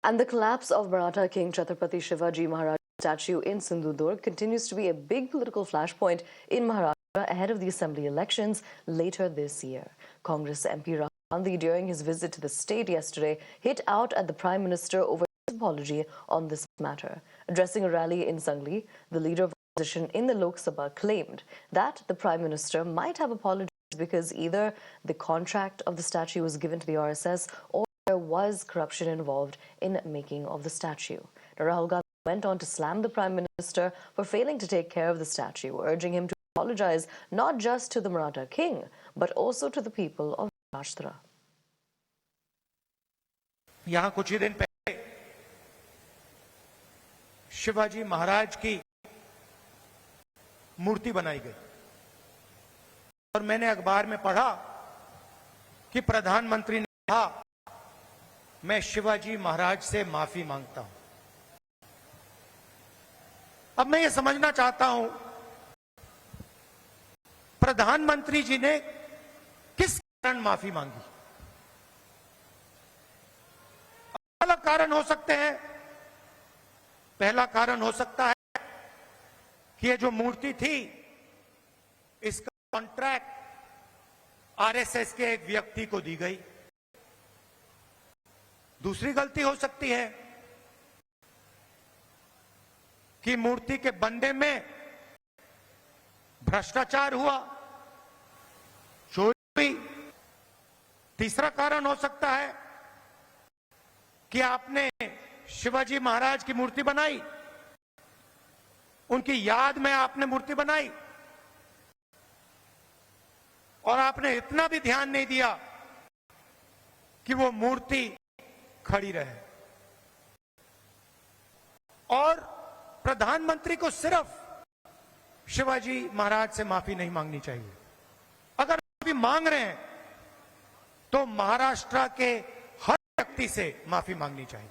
And the collapse of Maratha King Chhatrapati Shivaji Maharaj statue in Sindhudurg continues to be a big political flashpoint in Maharashtra ahead of the assembly elections later this year. Congress MP Rahul Gandhi, during his visit to the state yesterday, hit out at the Prime Minister over his apology on this matter. Addressing a rally in Sangli, the leader of opposition in the Lok Sabha claimed that the Prime Minister might have apologized because either the contract of the statue was given to the RSS or there was corruption involved in making of the statue. Rahul Gandhi went on to slam the Prime Minister for failing to take care of the statue, urging him to apologize not just to the Maratha king, but also to the people of Maharashtra. यहाँ कुछ ही दिन पहले शिवाजी महाराज की मूर्ति बनाई गई और मैंने अखबार में पढ़ा कि प्रधानमंत्री ने कहा, मैं शिवाजी महाराज से माफी मांगता हूं। अब मैं ये समझना चाहता हूं, प्रधानमंत्री जी ने किस कारण माफी मांगी? अलग कारण हो सकते हैं। पहला कारण हो सकता है कि ये जो मूर्ति थी, इसका कॉन्ट्रैक्ट आरएसएस के एक व्यक्ति को दी गई। दूसरी गलती हो सकती है कि मूर्ति के बनने में भ्रष्टाचार हुआ, चोरी हुई। तीसरा कारण हो सकता है कि आपने शिवाजी महाराज की मूर्ति बनाई, उनकी याद में आपने मूर्ति बनाई और आपने इतना भी ध्यान नहीं दिया कि वो मूर्ति खड़ी रहे। और प्रधानमंत्री को सिर्फ शिवाजी महाराज से माफी नहीं मांगनी चाहिए। अगर माफी मांग रहे हैं तो महाराष्ट्र के हर व्यक्ति से माफी मांगनी चाहिए।